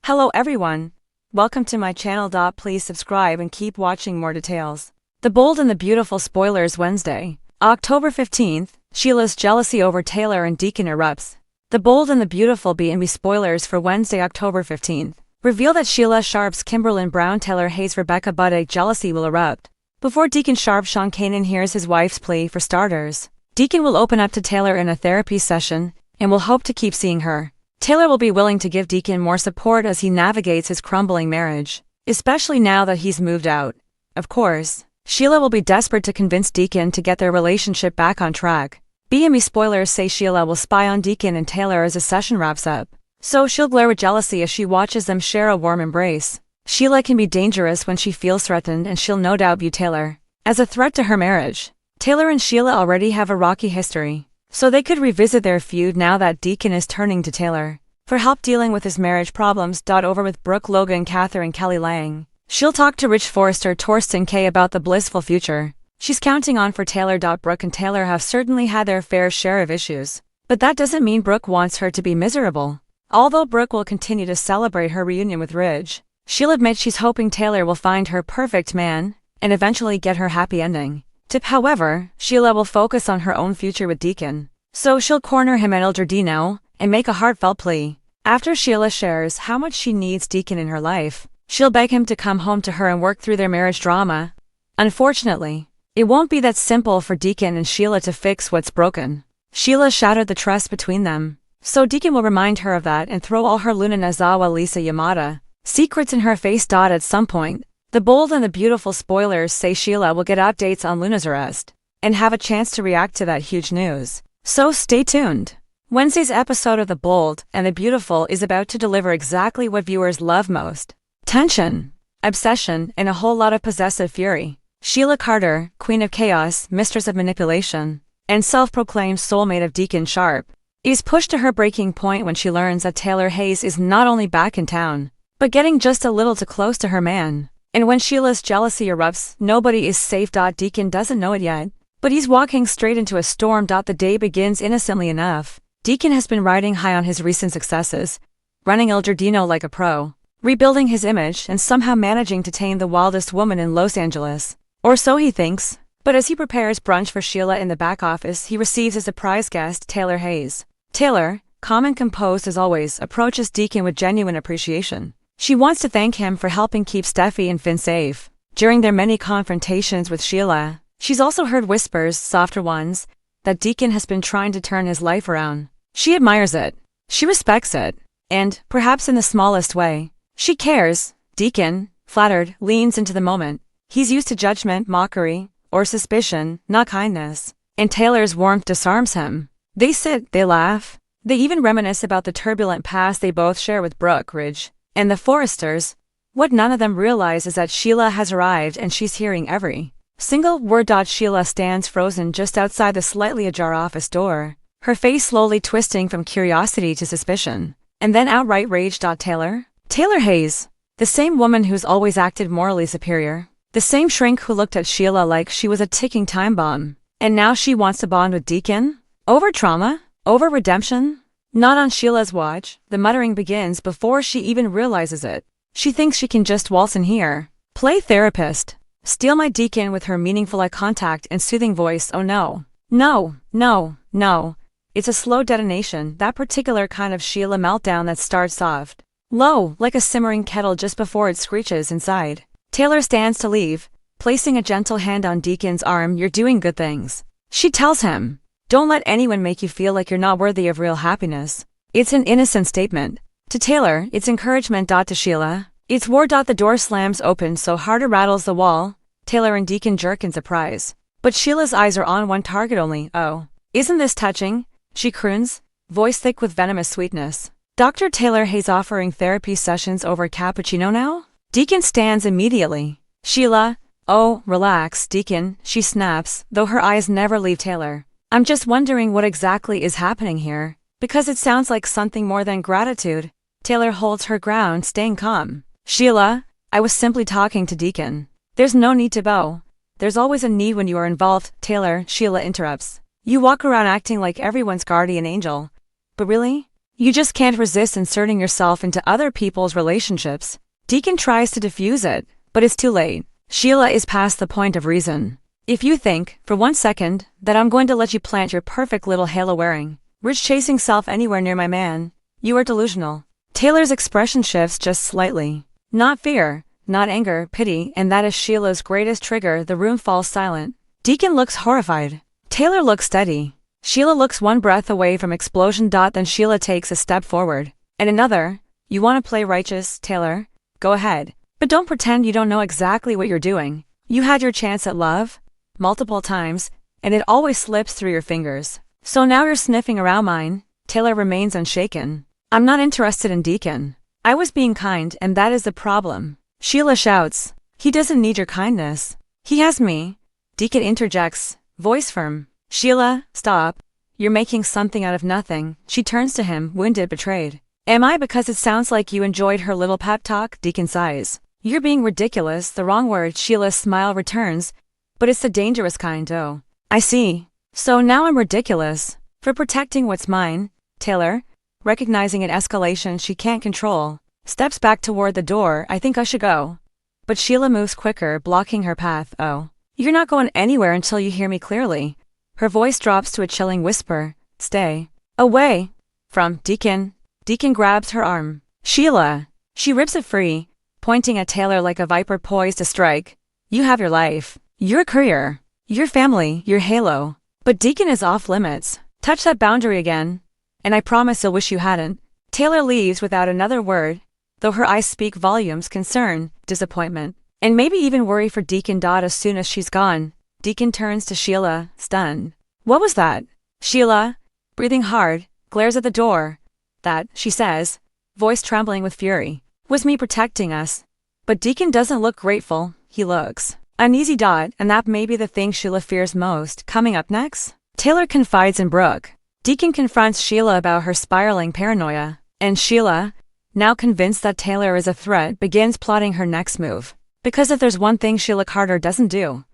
Hello everyone. Welcome to my channel. Please subscribe and keep watching more details. The Bold and the Beautiful spoilers Wednesday, October 15th, Sheila's jealousy over Taylor and Deacon erupts. The Bold and the Beautiful B&B spoilers for Wednesday, October 15th, reveal that Sheila Sharp's Kimberlyn Brown Taylor Hayes Rebecca Buddig jealousy will erupt. Before Deacon Sharp Sean Kanan hears his wife's plea for starters, Deacon will open up to Taylor in a therapy session, and will hope to keep seeing her. Taylor will be willing to give Deacon more support as he navigates his crumbling marriage, especially now that he's moved out. Of course, Sheila will be desperate to convince Deacon to get their relationship back on track. B&B spoilers say Sheila will spy on Deacon and Taylor as the session wraps up, so she'll glare with jealousy as she watches them share a warm embrace. Sheila can be dangerous when she feels threatened, and she'll no doubt view Taylor as a threat to her marriage. Taylor and Sheila already have a rocky history, so they could revisit their feud now that Deacon is turning to Taylor for help dealing with his marriage problems. Over with Brooke Logan Catherine Kelly Lang. She'll talk to Rich Forrester Torsten K about the blissful future she's counting on for Taylor. Brooke and Taylor have certainly had their fair share of issues, but that doesn't mean Brooke wants her to be miserable. Although Brooke will continue to celebrate her reunion with Ridge, she'll admit she's hoping Taylor will find her perfect man and eventually get her happy ending. However, Sheila will focus on her own future with Deacon, so she'll corner him at El Giardino and make a heartfelt plea. After Sheila shares how much she needs Deacon in her life, she'll beg him to come home to her and work through their marriage drama. Unfortunately, it won't be that simple for Deacon and Sheila to fix what's broken. Sheila shattered the trust between them, so Deacon will remind her of that and throw all her Luna Nazawa Lisa Yamada secrets in her face. At some point, the Bold and the Beautiful spoilers say Sheila will get updates on Luna's arrest and have a chance to react to that huge news, so stay tuned. Wednesday's episode of The Bold and the Beautiful is about to deliver exactly what viewers love most: tension, obsession, and a whole lot of possessive fury. Sheila Carter, Queen of Chaos, Mistress of Manipulation, and self-proclaimed soulmate of Deacon Sharp, is pushed to her breaking point when she learns that Taylor Hayes is not only back in town, but getting just a little too close to her man. And when Sheila's jealousy erupts, nobody is safe. Deacon doesn't know it yet, but he's walking straight into a storm. The day begins innocently enough. Deacon has been riding high on his recent successes, running El Giardino like a pro, rebuilding his image, and somehow managing to tame the wildest woman in Los Angeles. Or so he thinks. But as he prepares brunch for Sheila in the back office, he receives a surprise guest, Taylor Hayes. Taylor, calm and composed as always, approaches Deacon with genuine appreciation. She wants to thank him for helping keep Steffi and Finn safe during their many confrontations with Sheila. She's also heard whispers, softer ones, that Deacon has been trying to turn his life around. She admires it. She respects it. And, perhaps in the smallest way, she cares. Deacon, flattered, leans into the moment. He's used to judgment, mockery, or suspicion, not kindness. And Taylor's warmth disarms him. They sit, they laugh. They even reminisce about the turbulent past they both share with Brooke, Ridge, and the Forresters. What none of them realize is that Sheila has arrived and she's hearing every single word. Sheila stands frozen just outside the slightly ajar office door, her face slowly twisting from curiosity to suspicion, and then outright rage. Taylor Hayes, the same woman who's always acted morally superior, the same shrink who looked at Sheila like she was a ticking time bomb, and now she wants to bond with Deacon? Over trauma? Over redemption? Not on Sheila's watch. The muttering begins before she even realizes it. She thinks she can just waltz in here, play therapist, steal my Deacon with her meaningful eye contact and soothing voice. Oh no. No, no, no. It's a slow detonation, that particular kind of Sheila meltdown that starts soft, low, like a simmering kettle just before it screeches inside. Taylor stands to leave, placing a gentle hand on Deacon's arm. You're doing good things, she tells him. Don't let anyone make you feel like you're not worthy of real happiness. It's an innocent statement. To Taylor, it's encouragement. To Sheila, it's war. The door slams open so hard it rattles the wall. Taylor and Deacon jerk in surprise, but Sheila's eyes are on one target only. Oh, isn't this touching? She croons, voice thick with venomous sweetness. Dr. Taylor Hayes offering therapy sessions over cappuccino now? Deacon stands immediately. Sheila, oh, relax, Deacon, she snaps, though her eyes never leave Taylor. I'm just wondering what exactly is happening here, because it sounds like something more than gratitude. Taylor holds her ground, staying calm. Sheila, I was simply talking to Deacon. There's no need to bow. There's always a need when you are involved. Taylor, Sheila interrupts. You walk around acting like everyone's guardian angel. But really? You just can't resist inserting yourself into other people's relationships. Deacon tries to diffuse it, but it's too late. Sheila is past the point of reason. If you think, for 1 second, that I'm going to let you plant your perfect little halo-wearing, rich-chasing self anywhere near my man, you are delusional. Taylor's expression shifts just slightly. Not fear, not anger, pity, and that is Sheila's greatest trigger. The room falls silent. Deacon looks horrified. Taylor looks steady. Sheila looks one breath away from explosion. Then Sheila takes a step forward. And another. You want to play righteous, Taylor? Go ahead. But don't pretend you don't know exactly what you're doing. You had your chance at love multiple times, and it always slips through your fingers. So now you're sniffing around mine. Taylor remains unshaken. I'm not interested in Deacon. I was being kind, and that is the problem. Sheila shouts. He doesn't need your kindness. He has me. Deacon interjects, voice firm. Sheila, stop. You're making something out of nothing. She turns to him, wounded, betrayed. Am I? Because it sounds like you enjoyed her little pep talk. Deacon sighs. You're being ridiculous, the wrong word. Sheila's smile returns. But it's the dangerous kind. Oh, I see. So now I'm ridiculous. For protecting what's mine. Taylor, recognizing an escalation she can't control, steps back toward the door. I think I should go. But Sheila moves quicker, blocking her path. Oh. You're not going anywhere until you hear me clearly. Her voice drops to a chilling whisper. Stay away from Deacon. Deacon grabs her arm. Sheila. She rips it free, pointing at Taylor like a viper poised to strike. You have your life, your career, your family, your halo. But Deacon is off limits. Touch that boundary again, and I promise you'll wish you hadn't. Taylor leaves without another word, though her eyes speak volumes. Concern, disappointment, and maybe even worry for Deacon. As soon as she's gone, Deacon turns to Sheila, stunned. What was that? Sheila, breathing hard, glares at the door. That, she says, voice trembling with fury, was me protecting us. But Deacon doesn't look grateful. He looks uneasy. And that may be the thing Sheila fears most. Coming up next, Taylor confides in Brooke. Deacon confronts Sheila about her spiraling paranoia, and Sheila, now convinced that Taylor is a threat, begins plotting her next move. Because if there's one thing Sheila Carter doesn't do,